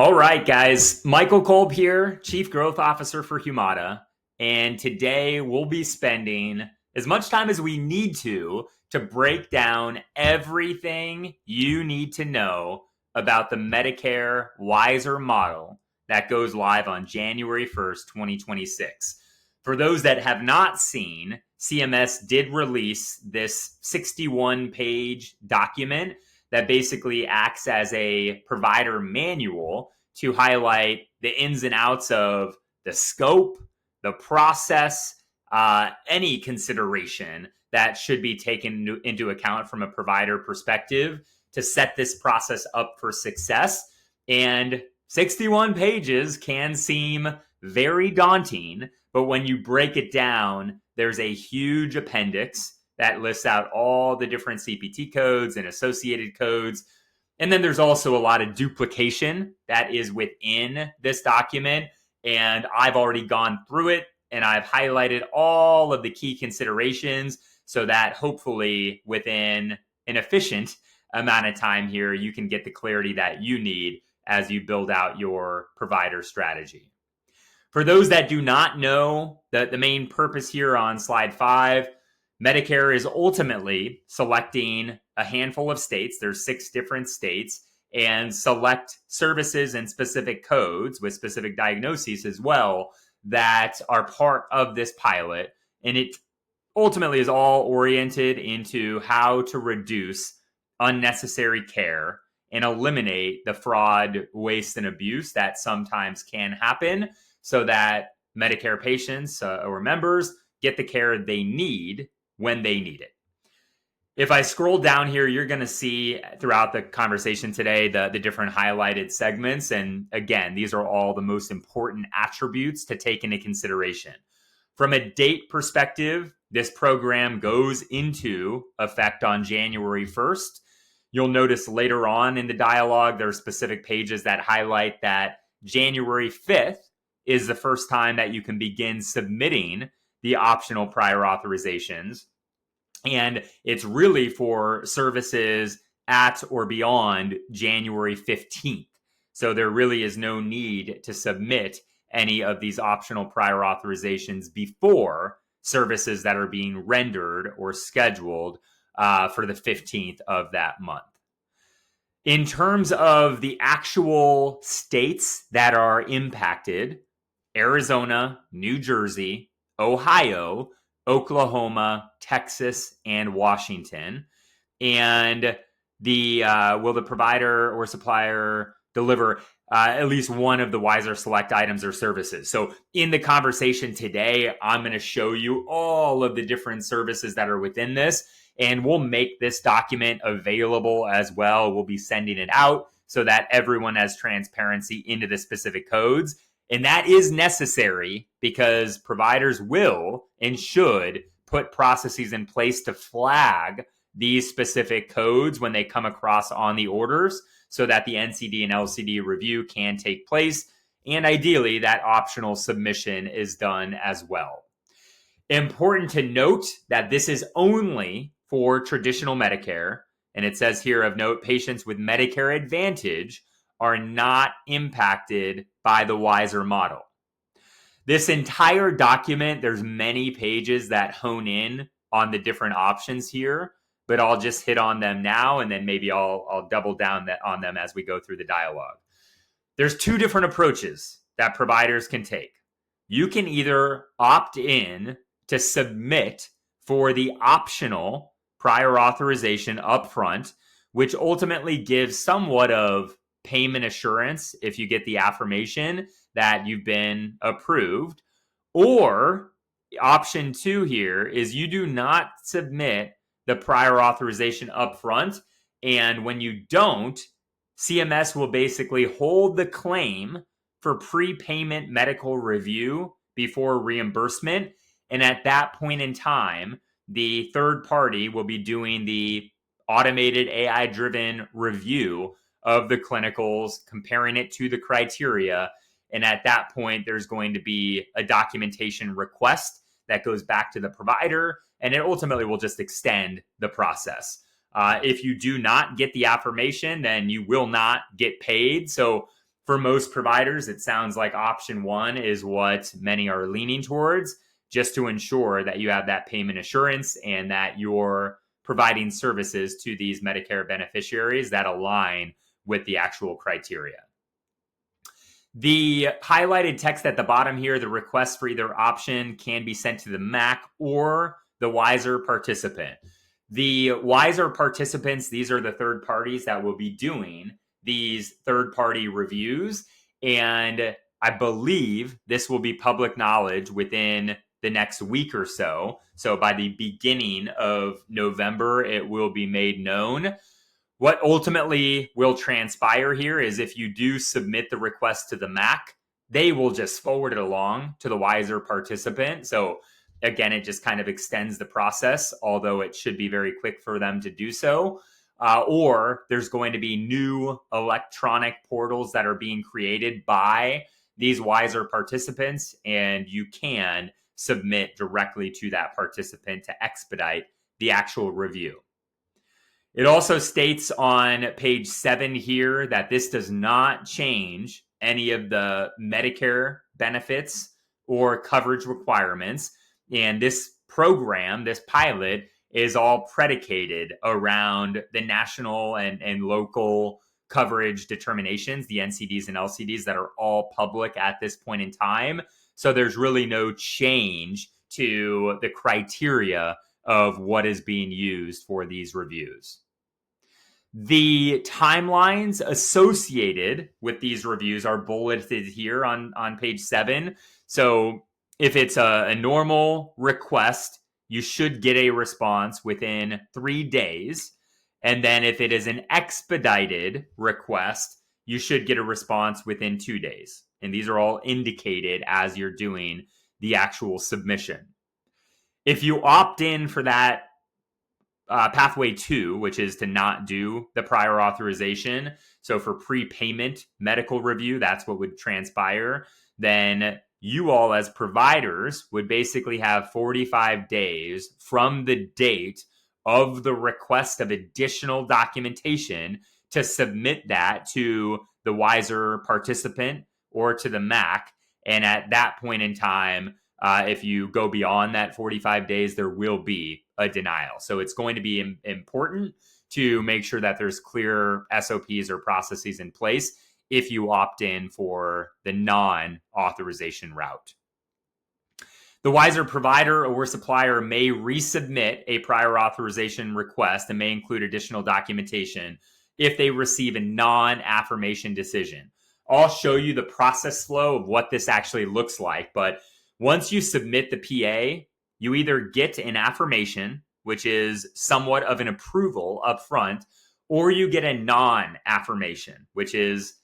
All right, guys. Michael Kolb here, Chief Growth Officer for Humata. And today we'll be spending as much time as we need to break down everything you need to know about the Medicare WISeR model that goes live on January 1st, 2026. For those that have not seen, CMS did release this 61-page document that basically acts as a provider manual to highlight the ins and outs of the scope, the process, any consideration that should be taken into account from a provider perspective to set this process up for success. And 61 pages can seem very daunting, but when you break it down, there's a huge appendix that lists out all the different CPT codes and associated codes. And then there's also a lot of duplication that is within this document. And I've already gone through it and I've highlighted all of the key considerations so that hopefully within an efficient amount of time here, you can get the clarity that you need as you build out your provider strategy. For those that do not know, the main purpose here on slide 5, Medicare is ultimately selecting a handful of states. There's 6 different states, and select services and specific codes with specific diagnoses as well that are part of this pilot. And it ultimately is all oriented into how to reduce unnecessary care and eliminate the fraud, waste, and abuse that sometimes can happen so that Medicare patients or members get the care they need when they need it. If I scroll down here, you're going to see throughout the conversation today the different highlighted segments. And again, these are all the most important attributes to take into consideration. From a date perspective, this program goes into effect on January 1st. You'll notice later on in the dialogue, there are specific pages that highlight that January 5th is the first time that you can begin submitting the optional prior authorizations. And it's really for services at or beyond January 15th. So there really is no need to submit any of these optional prior authorizations before services that are being rendered or scheduled for the 15th of that month. In terms of the actual states that are impacted, Arizona, New Jersey, Ohio, Oklahoma, Texas, and Washington. And will the provider or supplier deliver at least one of the WISeR Select items or services? So in the conversation today, I'm going to show you all of the different services that are within this, and we'll make this document available as well. We'll be sending it out so that everyone has transparency into the specific codes. And that is necessary because providers will and should put processes in place to flag these specific codes when they come across on the orders so that the NCD and LCD review can take place. And ideally, that optional submission is done as well. Important to note that this is only for traditional Medicare. And it says here of note, patients with Medicare Advantage are not impacted by the WISeR model. This entire document, there's many pages that hone in on the different options here, but I'll just hit on them now, and then maybe I'll double down on them as we go through the dialogue. There's 2 different approaches that providers can take. You can either opt in to submit for the optional prior authorization upfront, which ultimately gives somewhat of payment assurance if you get the affirmation that you've been approved. Or option 2 here is you do not submit the prior authorization upfront, and when you don't, CMS will basically hold the claim for prepayment medical review before reimbursement. And at that point in time, the third party will be doing the automated AI-driven review of the clinicals, comparing it to the criteria. And at that point, there's going to be a documentation request that goes back to the provider, and it ultimately will just extend the process. If you do not get the affirmation, then you will not get paid. So For most providers, it sounds like option one is what many are leaning towards, just to ensure that you have that payment assurance and that you're providing services to these Medicare beneficiaries that align with the actual criteria. The highlighted text at the bottom here, the request for either option can be sent to the MAC or the WISeR participant. The WISeR participants, these are the third parties that will be doing these third-party reviews. And I believe this will be public knowledge within the next week or so. So by the beginning of November, it will be made known. What ultimately will transpire here is if you do submit the request to the MAC, they will just forward it along to the WISeR participant. So again, it just kind of extends the process, although it should be very quick for them to do so. Or there's going to be new electronic portals that are being created by these WISeR participants, and you can submit directly to that participant to expedite the actual review. It also states on page 7 here that this does not change any of the Medicare benefits or coverage requirements. And this program, this pilot, is all predicated around the national and local coverage determinations, the NCDs and LCDs that are all public at this point in time. So there's really no change to the criteria of what is being used for these reviews. The timelines associated with these reviews are bulleted here on page 7. So if it's a normal request, you should get a response within 3 days. And then if it is an expedited request, you should get a response within 2 days. And these are all indicated as you're doing the actual submission. If you opt in for that pathway 2, which is to not do the prior authorization, so for prepayment medical review, that's what would transpire, then you all as providers would basically have 45 days from the date of the request of additional documentation to submit that to the WISeR participant or to the MAC. And at that point in time, if you go beyond that 45 days, there will be a denial. So it's going to be important to make sure that there's clear SOPs or processes in place if you opt in for the non-authorization route. The WISeR provider or supplier may resubmit a prior authorization request and may include additional documentation if they receive a non-affirmation decision. I'll show you the process flow of what this actually looks like, but once you submit the PA, you either get an affirmation, which is somewhat of an approval up front, or you get a non-affirmation, which is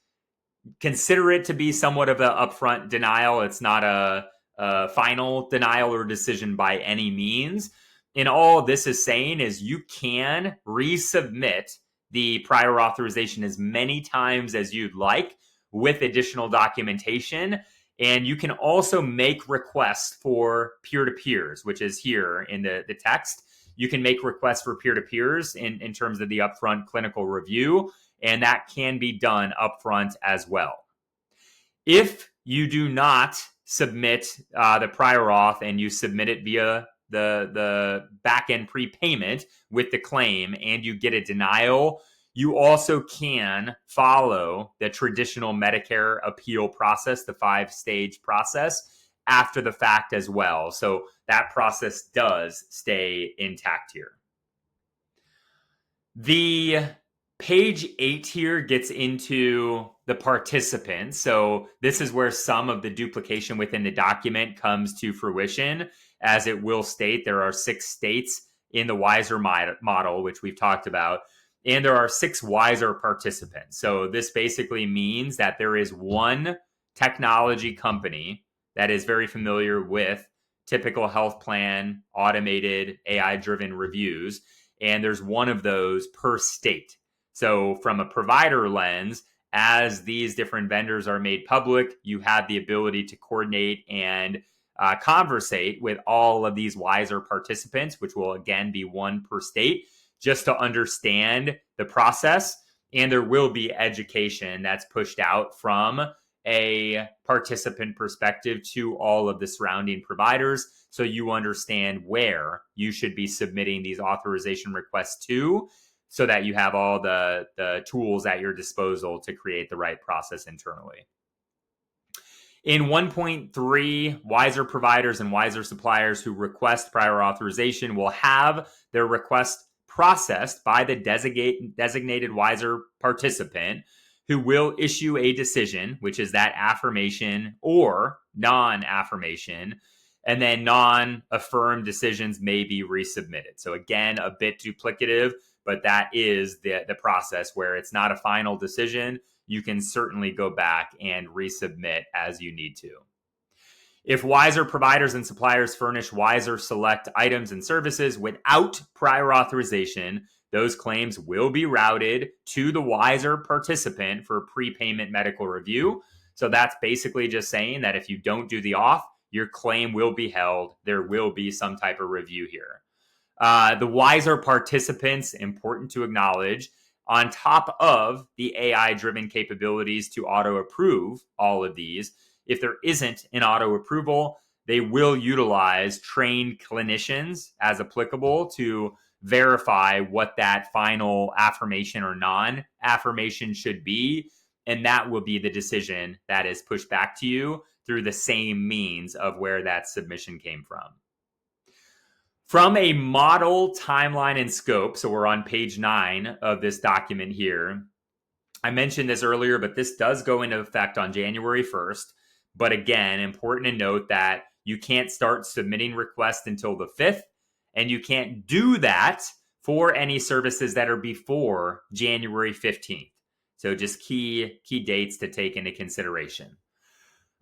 consider it to be somewhat of an upfront denial. It's not a final denial or decision by any means. And all this is saying is you can resubmit the prior authorization as many times as you'd like with additional documentation. And you can also make requests for peer-to-peers, which is here in the text. You can make requests for peer-to-peers in terms of the upfront clinical review, and that can be done upfront as well. If you do not submit the prior auth and you submit it via the back-end prepayment with the claim and you get a denial, you also can follow the traditional Medicare appeal process, the 5-stage process, after the fact as well. So that process does stay intact here. The page 8 here gets into the participants. So this is where some of the duplication within the document comes to fruition. As it will state, there are 6 states in the WISeR model, which we've talked about. And there are 6 WISeR participants. So this basically means that there is one technology company that is very familiar with typical health plan, automated, AI-driven reviews. And there's one of those per state. So from a provider lens, as these different vendors are made public, you have the ability to coordinate and conversate with all of these WISeR participants, which will again be one per state, just to understand the process. And there will be education that's pushed out from a participant perspective to all of the surrounding providers, so you understand where you should be submitting these authorization requests to, so that you have all the tools at your disposal to create the right process internally. In 1.3, WISeR providers and WISeR suppliers who request prior authorization will have their request processed by the designated WISeR participant, who will issue a decision, which is that affirmation or non-affirmation, and then non-affirmed decisions may be resubmitted. So again, a bit duplicative, but that is the process where it's not a final decision. You can certainly go back and resubmit as you need to. If WISeR providers and suppliers furnish WISeR Select items and services without prior authorization, those claims will be routed to the WISeR participant for prepayment medical review. So that's basically just saying that if you don't do the auth, your claim will be held. There will be some type of review here. The WISeR participants, important to acknowledge, on top of the AI-driven capabilities to auto-approve all of these, if there isn't an auto-approval, they will utilize trained clinicians as applicable to verify what that final affirmation or non-affirmation should be. And that will be the decision that is pushed back to you through the same means of where that submission came from. From a model, timeline, and scope, so we're on page 9 of this document here. I mentioned this earlier, but this does go into effect on January 1st. But again, important to note that you can't start submitting requests until the 5th, and you can't do that for any services that are before January 15th. So just key dates to take into consideration.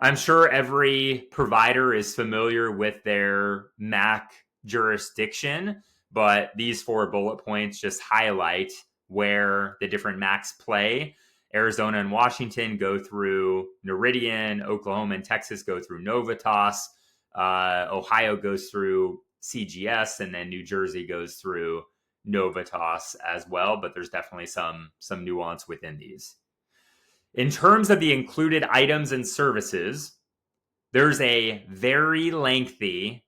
I'm sure every provider is familiar with their MAC jurisdiction, but these 4 bullet points just highlight where the different MACs play. Arizona and Washington go through Noridian, Oklahoma and Texas go through Novitas, Ohio goes through CGS, and then New Jersey goes through Novitas as well, but there's definitely some nuance within these. In terms of the included items and services, there's a very lengthy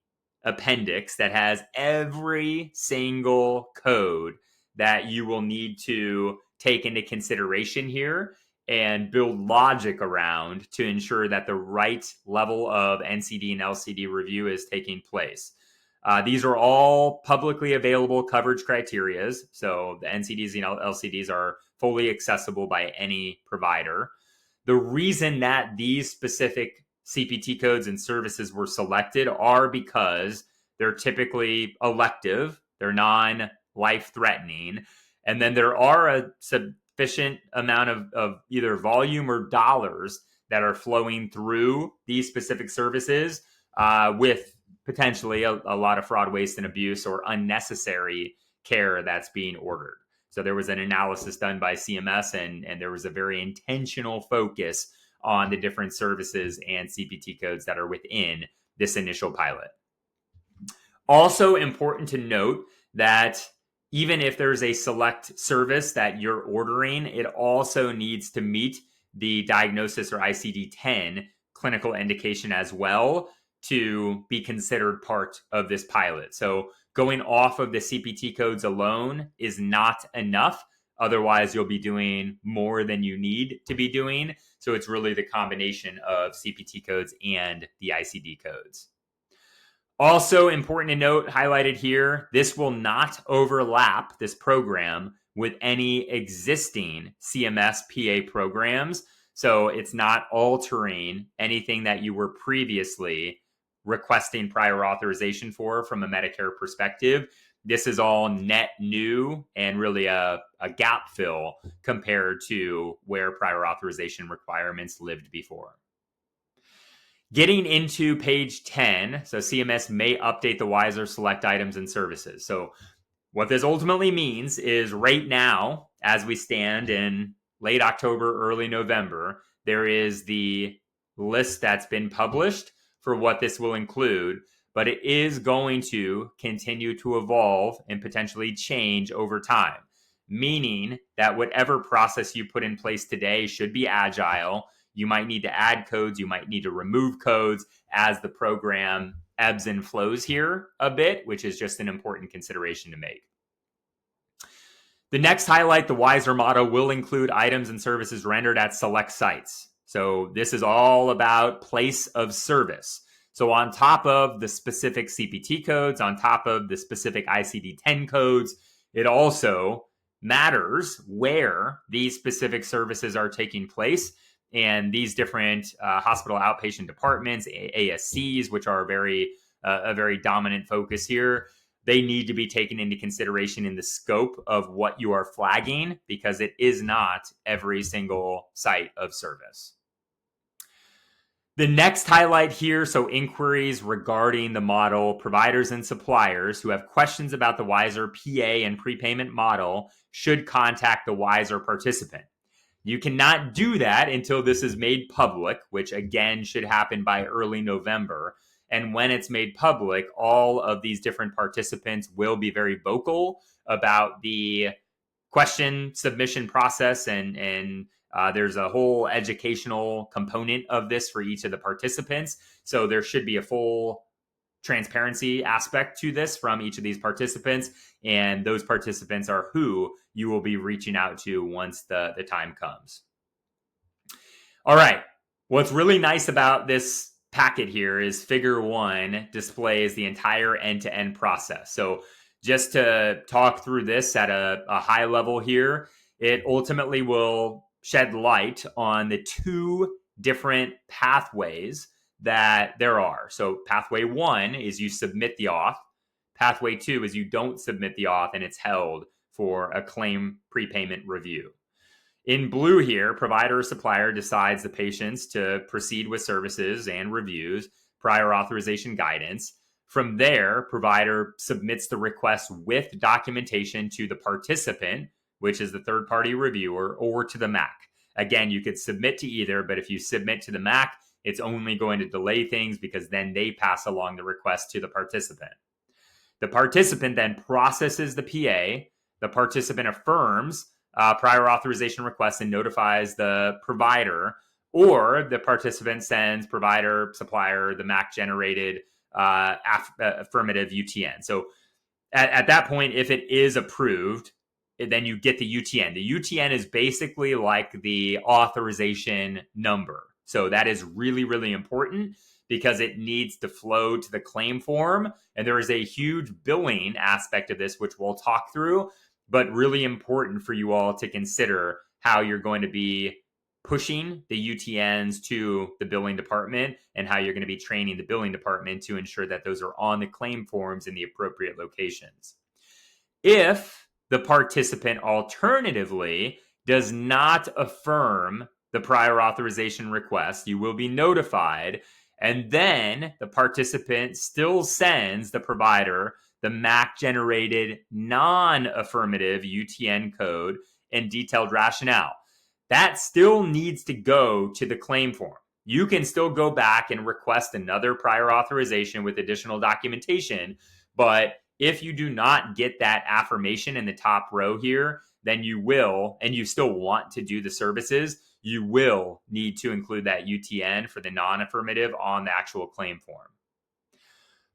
appendix that has every single code that you will need to take into consideration here and build logic around to ensure that the right level of NCD and LCD review is taking place. These are all publicly available coverage criterias. So the NCDs and LCDs are fully accessible by any provider. The reason that these specific CPT codes and services were selected are because they're typically elective, they're non-life-threatening, and then there are a sufficient amount of either volume or dollars that are flowing through these specific services with potentially a lot of fraud, waste, and abuse or unnecessary care that's being ordered. So there was an analysis done by CMS, and there was a very intentional focus on the different services and CPT codes that are within this initial pilot. Also important to note that even if there's a select service that you're ordering, it also needs to meet the diagnosis or ICD-10 clinical indication as well to be considered part of this pilot. So going off of the CPT codes alone is not enough. Otherwise, you'll be doing more than you need to be doing. So it's really the combination of CPT codes and the ICD codes. Also important to note, highlighted here, this will not overlap this program with any existing CMS PA programs. So it's not altering anything that you were previously requesting prior authorization for from a Medicare perspective. This is all net new and really a gap fill compared to where prior authorization requirements lived before. Getting into page 10, so CMS may update the WISeR Select items and services. So what this ultimately means is right now, as we stand in late October, early November, there is the list that's been published for what this will include, but it is going to continue to evolve and potentially change over time. meaning that whatever process you put in place today should be agile. You might need to add codes, you might need to remove codes as the program ebbs and flows here a bit, which is just an important consideration to make. The next highlight, the WISeR model will include items and services rendered at select sites. So this is all about place of service. So on top of the specific CPT codes, on top of the specific ICD-10 codes, it also matters where these specific services are taking place. And these different hospital outpatient departments, ASCs, which are a very dominant focus here, they need to be taken into consideration in the scope of what you are flagging, because it is not every single site of service. The next highlight here, so inquiries regarding the model, providers and suppliers who have questions about the WISeR PA and prepayment model should contact the WISeR participant. You cannot do that until this is made public, which again should happen by early November. And when it's made public, all of these different participants will be very vocal about the question submission process, and there's a whole educational component of this for each of the participants. So there should be a full transparency aspect to this from each of these participants, and those participants are who you will be reaching out to once the time comes. All right, what's really nice about this packet here is figure 1 displays the entire end-to-end process. So just to talk through this at a high level here, it ultimately will shed light on the 2 different pathways that there are. So pathway 1 is you submit the auth. Pathway 2 is you don't submit the auth and it's held for a claim prepayment review. In blue here, provider or supplier decides the patients to proceed with services and reviews, prior authorization guidance. From there, provider submits the request with documentation to the participant, which is the third-party reviewer, or to the MAC. Again, you could submit to either, but if you submit to the MAC, it's only going to delay things because then they pass along the request to the participant. The participant then processes the PA. The participant affirms prior authorization request and notifies the provider, or the participant sends provider, supplier, the MAC generated affirmative UTN. So at that point, if it is approved, then you get the UTN. The UTN is basically like the authorization number. So that is really, really important because it needs to flow to the claim form. And there is a huge billing aspect of this, which we'll talk through, but really important for you all to consider how you're going to be pushing the UTNs to the billing department and how you're going to be training the billing department to ensure that those are on the claim forms in the appropriate locations. If the participant alternatively does not affirm the prior authorization request, you will be notified, and then the participant still sends the provider the MAC generated non-affirmative UTN code and detailed rationale. That still needs to go to the claim form. You can still go back and request another prior authorization with additional documentation, but if you do not get that affirmation in the top row here, then you will, and you still want to do the services, you will need to include that UTN for the non-affirmative on the actual claim form.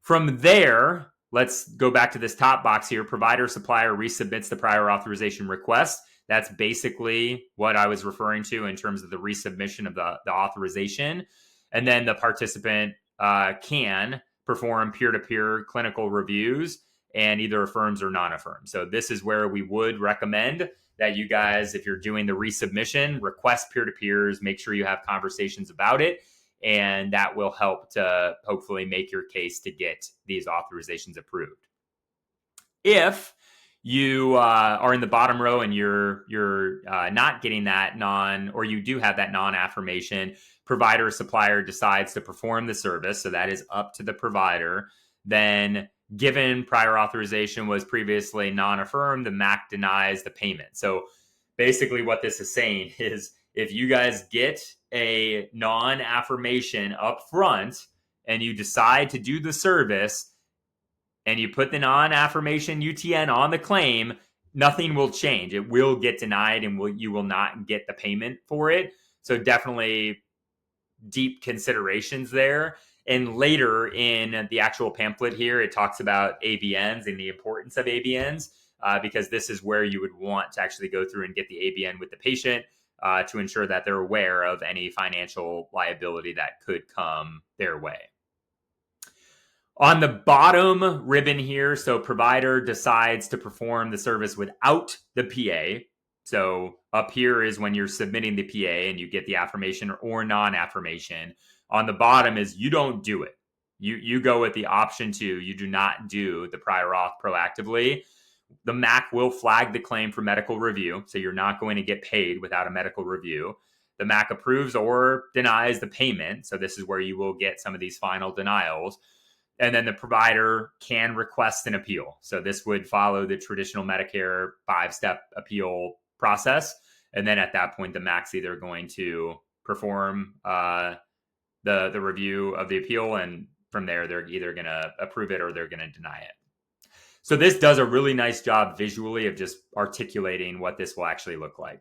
From there, let's go back to this top box here. Provider supplier resubmits the prior authorization request. That's basically what I was referring to in terms of the resubmission of the authorization. And then the participant can perform peer-to-peer clinical reviews and either affirms or non-affirms. So this is where we would recommend that you guys, if you're doing the resubmission, request peer-to-peers, make sure you have conversations about it, and that will help to hopefully make your case to get these authorizations approved. If you are in the bottom row and you're not getting that or you do have that non-affirmation, provider or supplier decides to perform the service, so that is up to the provider, then given prior authorization was previously non-affirmed, the MAC denies the payment. So basically what this is saying is if you guys get a non-affirmation up front and you decide to do the service and you put the non-affirmation UTN on the claim, nothing will change. It will get denied and you will not get the payment for it. So definitely deep considerations there. And later in the actual pamphlet here, it talks about ABNs and the importance of ABNs, because this is where you would want to actually go through and get the ABN with the patient to ensure that they're aware of any financial liability that could come their way. On the bottom ribbon here, so provider decides to perform the service without the PA. So up here is when you're submitting the PA and you get the affirmation or non-affirmation. On the bottom is you don't do it. You go with the option 2. You do not do the prior auth proactively. The MAC will flag the claim for medical review, so you're not going to get paid without a medical review. The MAC approves or denies the payment, so this is where you will get some of these final denials. And then the provider can request an appeal. So this would follow the traditional Medicare 5-step appeal process. And then at that point, the MAC's either going to perform the review of the appeal, and from there, they're either going to approve it or they're going to deny it. So this does a really nice job visually of just articulating what this will actually look like.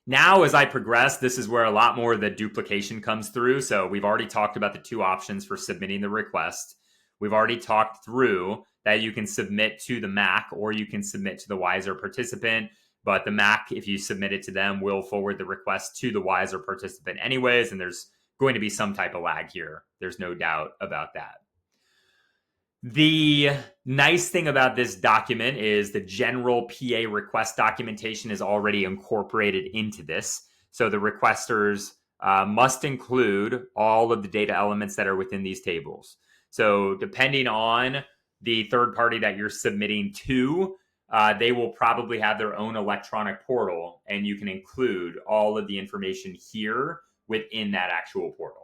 Now, as I progress, this is where a lot more of the duplication comes through. So we've already talked about the 2 options for submitting the request. We've already talked through that you can submit to the MAC or you can submit to the WISeR participant. But the MAC, if you submit it to them, will forward the request to the WISeR participant anyways. And there's going to be some type of lag here. There's no doubt about that. The nice thing about this document is the general PA request documentation is already incorporated into this. So the requesters must include all of the data elements that are within these tables. So depending on the third party that you're submitting to, they will probably have their own electronic portal, and you can include all of the information here within that actual portal.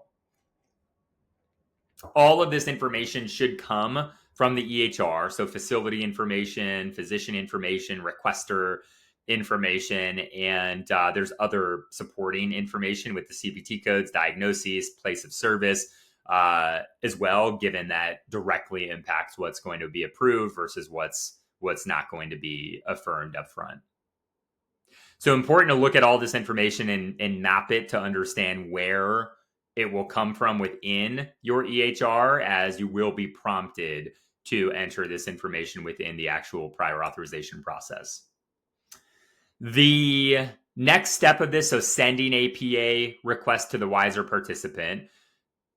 All of this information should come from the EHR, so facility information, physician information, requester information, and there's other supporting information with the CPT codes, diagnoses, place of service as well, given that directly impacts what's going to be approved versus what's not going to be affirmed up front. So important to look at all this information and map it to understand where it will come from within your EHR, as you will be prompted to enter this information within the actual prior authorization process. The next step of this, so sending a PA request to the WISeR participant,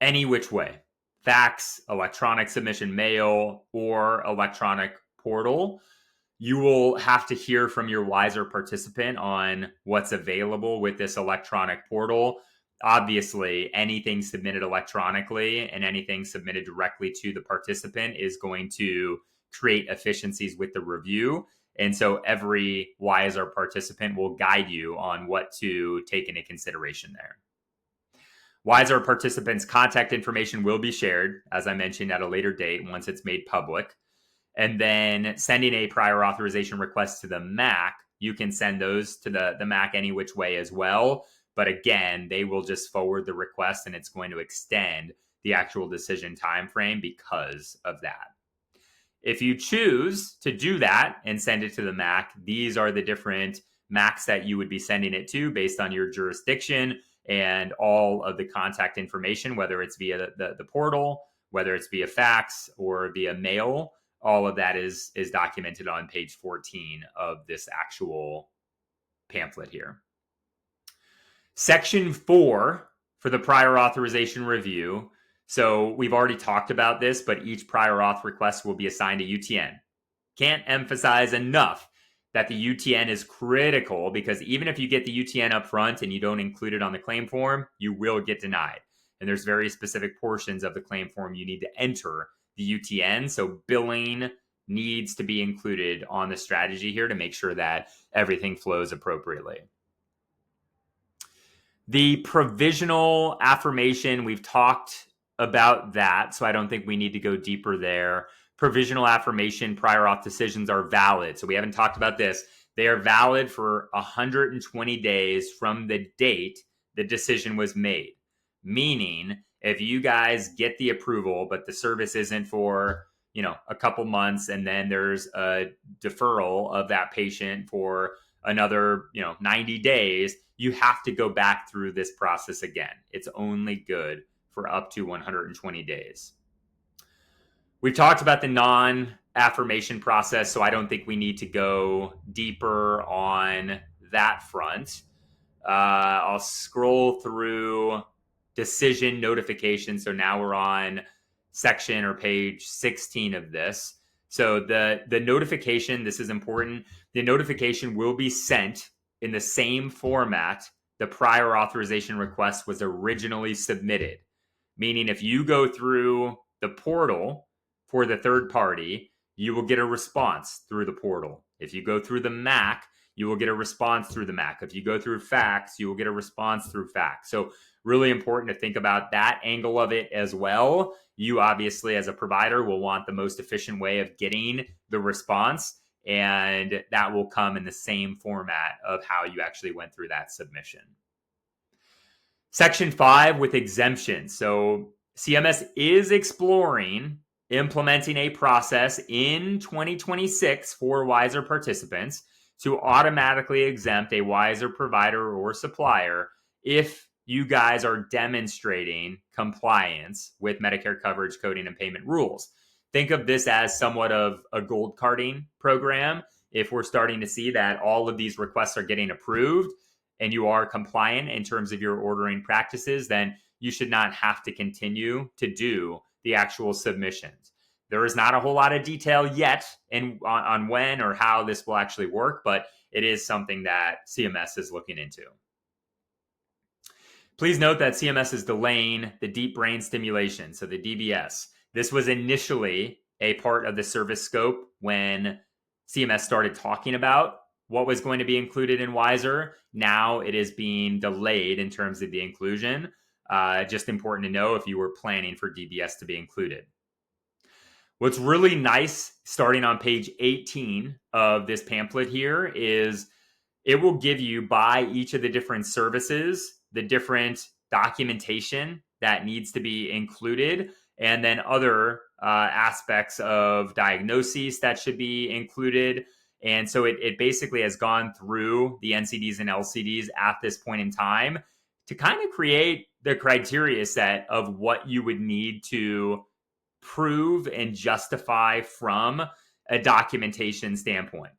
any which way, fax, electronic submission, mail, or electronic portal, you will have to hear from your WISeR participant on what's available with this electronic portal. Obviously, anything submitted electronically and anything submitted directly to the participant is going to create efficiencies with the review. And so every WISeR participant will guide you on what to take into consideration there. WISeR participants' contact information will be shared, as I mentioned, at a later date once it's made public. And then sending a prior authorization request to the MAC, you can send those to the MAC any which way as well. But again, they will just forward the request, and it's going to extend the actual decision time frame because of that. If you choose to do that and send it to the MAC, these are the different MACs that you would be sending it to based on your jurisdiction and all of the contact information, whether it's via the portal, whether it's via fax or via mail. All of that is documented on page 14 of this actual pamphlet here. Section 4 for the prior authorization review. So we've already talked about this, but each prior auth request will be assigned a UTN. Can't emphasize enough that the UTN is critical, because even if you get the UTN up front and you don't include it on the claim form, you will get denied. And there's very specific portions of the claim form you need to enter the UTN. So billing needs to be included on the strategy here to make sure that everything flows appropriately. The provisional affirmation, we've talked about that, so I don't think we need to go deeper there. Provisional affirmation prior auth decisions are valid. So we haven't talked about this. They are valid for 120 days from the date the decision was made. Meaning, if you guys get the approval, but the service isn't for a couple months, and then there's a deferral of that patient for another 90 days, you have to go back through this process again. It's only good for up to 120 days. We've talked about the non-affirmation process, so I don't think we need to go deeper on that front. I'll scroll through decision notification. So now we're on section or page 16 of this. So the notification, this is important. The notification will be sent in the same format the prior authorization request was originally submitted. Meaning if you go through the portal for the third party, you will get a response through the portal. If you go through the MAC, you will get a response through the MAC. If you go through fax, you will get a response through fax. So really important to think about that angle of it as well. You obviously, as a provider, will want the most efficient way of getting the response, and that will come in the same format of how you actually went through that submission. Section 5 with exemptions. So CMS is exploring implementing a process in 2026 for WISeR participants to automatically exempt a WISeR provider or supplier if you guys are demonstrating compliance with Medicare coverage, coding, and payment rules. Think of this as somewhat of a gold carding program. If we're starting to see that all of these requests are getting approved and you are compliant in terms of your ordering practices, then you should not have to continue to do the actual submissions. There is not a whole lot of detail yet on when or how this will actually work, but it is something that CMS is looking into. Please note that CMS is delaying the deep brain stimulation, so the DBS. This was initially a part of the service scope when CMS started talking about what was going to be included in WISeR. Now it is being delayed in terms of the inclusion. Just important to know if you were planning for DBS to be included. What's really nice, starting on page 18 of this pamphlet here, is it will give you by each of the different services, the different documentation that needs to be included, and then other aspects of diagnoses that should be included. And so it basically has gone through the NCDs and LCDs at this point in time to kind of create the criteria set of what you would need to prove and justify from a documentation standpoint.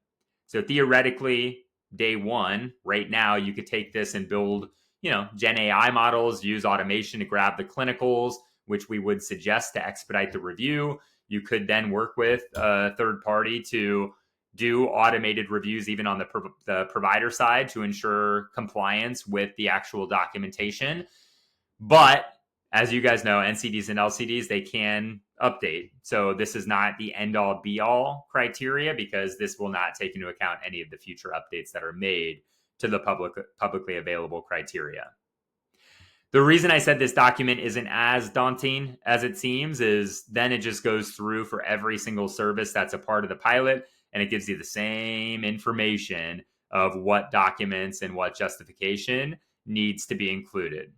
So theoretically, day one, right now, you could take this and build, Gen AI models, use automation to grab the clinicals, which we would suggest to expedite the review. You could then work with a third party to do automated reviews, even on the provider side, to ensure compliance with the actual documentation. But as you guys know, NCDs and LCDs, they can update. So this is not the end all be all criteria, because this will not take into account any of the future updates that are made to the publicly available criteria. The reason I said this document isn't as daunting as it seems is then it just goes through for every single service that's a part of the pilot, and it gives you the same information of what documents and what justification needs to be included.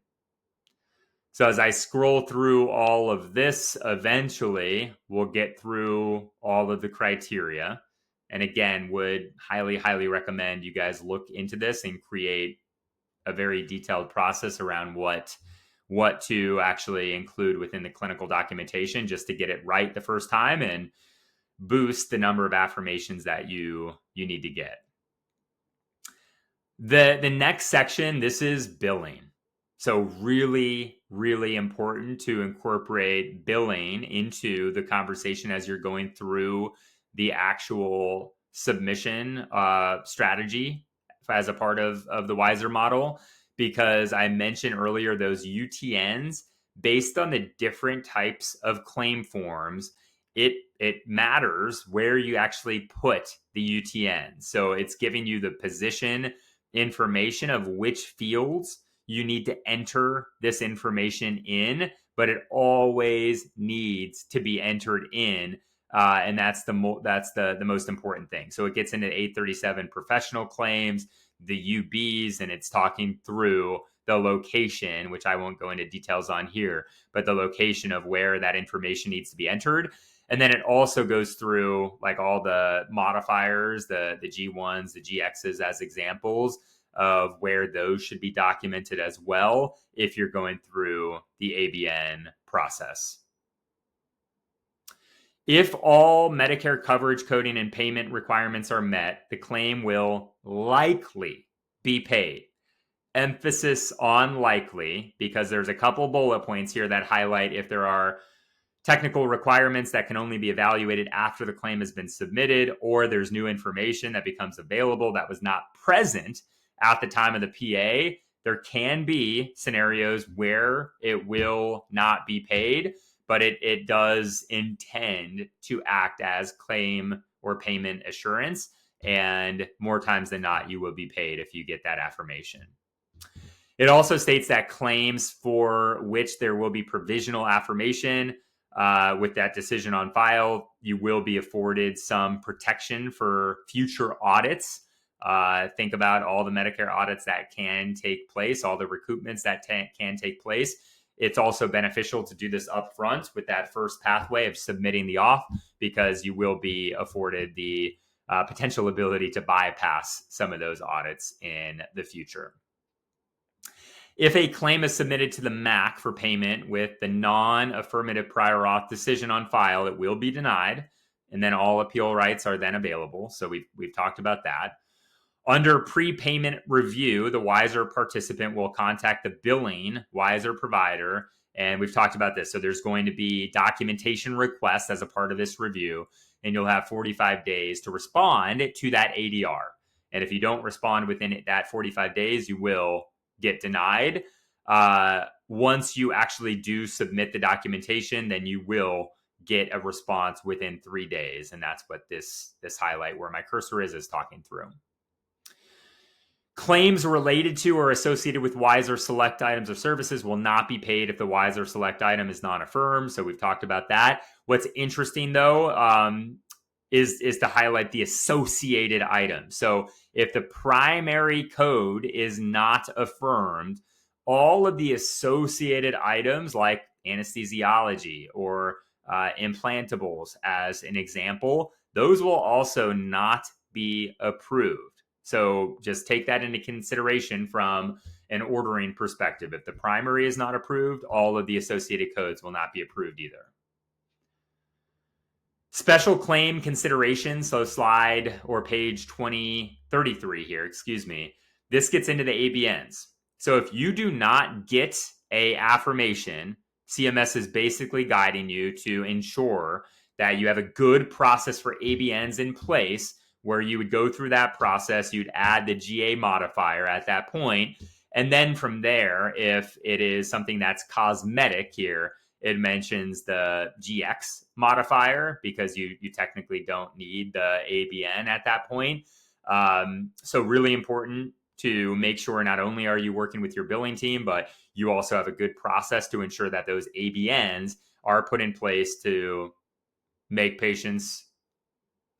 So as I scroll through all of this, eventually we'll get through all of the criteria. And again, would highly, highly recommend you guys look into this and create a very detailed process around what to actually include within the clinical documentation, just to get it right the first time and boost the number of affirmations that you need to get. The next section, this is billing. So really, really important to incorporate billing into the conversation as you're going through the actual submission strategy as a part of the WISeR model, because I mentioned earlier those UTNs, based on the different types of claim forms, it matters where you actually put the UTN. So it's giving you the position information of which fields you need to enter this information in, but it always needs to be entered in. And that's the most important thing. So it gets into 837 professional claims, the UBs, and it's talking through the location, which I won't go into details on here, but the location of where that information needs to be entered. And then it also goes through like all the modifiers, the G1s, the GXs as examples of where those should be documented as well if you're going through the ABN process. If all Medicare coverage, coding, and payment requirements are met, the claim will likely be paid. Emphasis on likely, because there's a couple bullet points here that highlight if there are technical requirements that can only be evaluated after the claim has been submitted, or there's new information that becomes available that was not present at the time of the PA. There can be scenarios where it will not be paid, but it does intend to act as claim or payment assurance. And more times than not, you will be paid if you get that affirmation. It also states that claims for which there will be provisional affirmation with that decision on file, you will be afforded some protection for future audits. Think about all the Medicare audits that can take place, all the recoupments that can take place. It's also beneficial to do this upfront with that first pathway of submitting the auth, because you will be afforded the potential ability to bypass some of those audits in the future. If a claim is submitted to the MAC for payment with the non-affirmative prior auth decision on file, it will be denied, and then all appeal rights are then available. So we've talked about that. Under prepayment review, the WISeR participant will contact the billing WISeR provider, and we've talked about this. So there's going to be documentation requests as a part of this review, and you'll have 45 days to respond to that ADR. And if you don't respond within that 45 days, you will get denied. Once you actually do submit the documentation, then you will get a response within 3 days. And that's what this highlight where my cursor is talking through. Claims related to or associated with WISeR Select items or services will not be paid if the WISeR Select item is not affirmed. So we've talked about that. What's interesting, though, is to highlight the associated items. So if the primary code is not affirmed, all of the associated items like anesthesiology or implantables, as an example, those will also not be approved. So just take that into consideration from an ordering perspective. If the primary is not approved, all of the associated codes will not be approved either. Special claim consideration, so slide or page 33 here, excuse me. This gets into the ABNs. So if you do not get a affirmation, CMS is basically guiding you to ensure that you have a good process for ABNs in place, where you would go through that process, you'd add the GA modifier at that point, and then from there, if it is something that's cosmetic here, it mentions the GX modifier, because you technically don't need the ABN at that point. So really important to make sure not only are you working with your billing team, but you also have a good process to ensure that those ABNs are put in place to make patients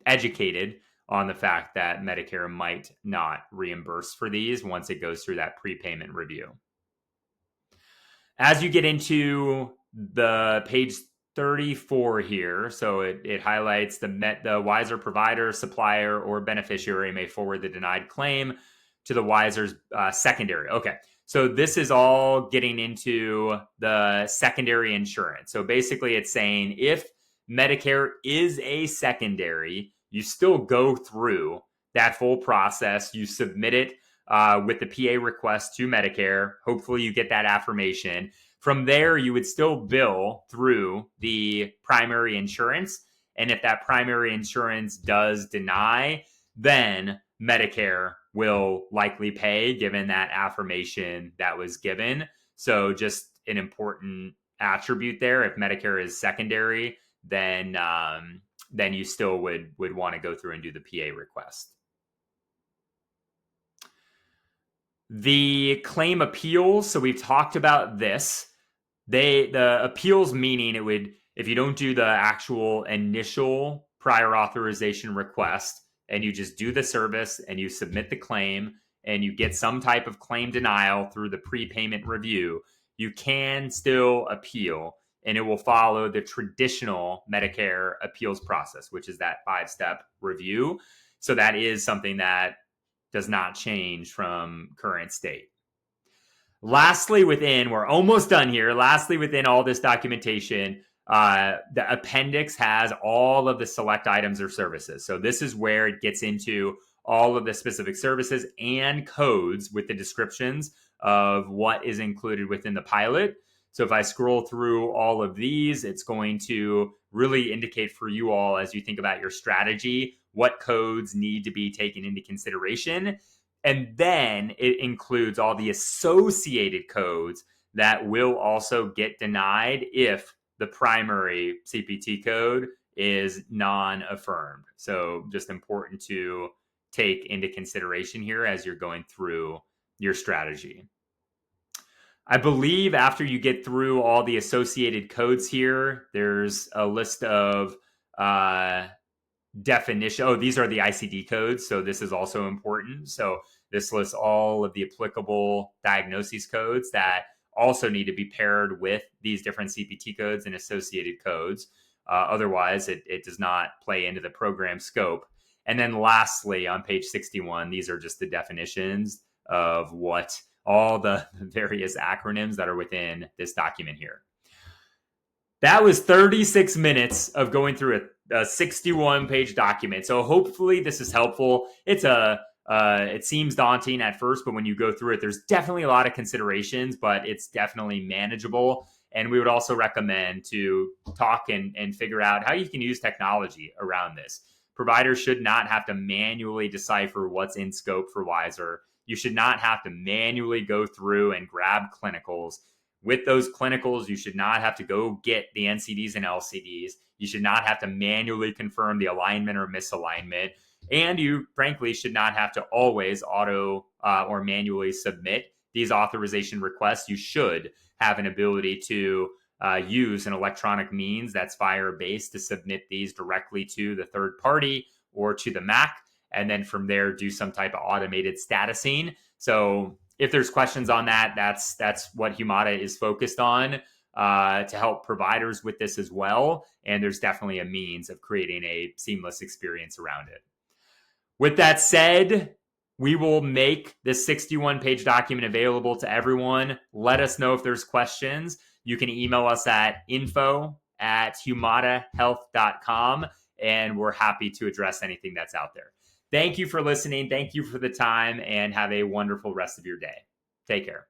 educated on the fact that Medicare might not reimburse for these once it goes through that prepayment review. As you get into the page 34 here, so it highlights the WISeR provider, supplier, or beneficiary may forward the denied claim to the WISeR's secondary. Okay, so this is all getting into the secondary insurance. So basically it's saying if Medicare is a secondary, you still go through that full process. You submit it with the PA request to Medicare. Hopefully you get that affirmation. From there, you would still bill through the primary insurance. And if that primary insurance does deny, then Medicare will likely pay, given that affirmation that was given. So just an important attribute there. If Medicare is secondary, then you still would want to go through and do the PA request. The claim appeals, so we've talked about this. The appeals, meaning it would, if you don't do the actual initial prior authorization request and you just do the service and you submit the claim and you get some type of claim denial through the prepayment review, you can still appeal. and it will follow the traditional Medicare appeals process, which is that 5-step review. So that is something that does not change from current state. Lastly, we're almost done here. Lastly, within all this documentation, the appendix has all of the select items or services. So this is where it gets into all of the specific services and codes with the descriptions of what is included within the pilot. So if I scroll through all of these, it's going to really indicate for you all, as you think about your strategy, what codes need to be taken into consideration. And then it includes all the associated codes that will also get denied if the primary CPT code is non-affirmed. So just important to take into consideration here as you're going through your strategy. I believe after you get through all the associated codes here, there's a list of definition. Oh, these are the ICD codes. So this is also important. So this lists all of the applicable diagnosis codes that also need to be paired with these different CPT codes and associated codes. Otherwise, it does not play into the program scope. And then lastly, on page 61, these are just the definitions of what all the various acronyms that are within this document here. That was 36 minutes of going through a 61-page document. So hopefully this is helpful. It seems daunting at first, but when you go through it, there's definitely a lot of considerations, but it's definitely manageable. And we would also recommend to talk and figure out how you can use technology around this. Providers should not have to manually decipher what's in scope for WISeR. You should not have to manually go through and grab clinicals. With those clinicals, you should not have to go get the NCDs and LCDs. You should not have to manually confirm the alignment or misalignment. And you, frankly, should not have to always auto or manually submit these authorization requests. You should have an ability to use an electronic means that's FHIR-based to submit these directly to the third party or to the MAC. And then from there, do some type of automated statusing. So if there's questions on that, that's what Humata is focused on to help providers with this as well. And there's definitely a means of creating a seamless experience around it. With that said, we will make this 61-page document available to everyone. Let us know if there's questions. You can email us at info@humatahealth.com, and we're happy to address anything that's out there. Thank you for listening. Thank you for the time, and have a wonderful rest of your day. Take care.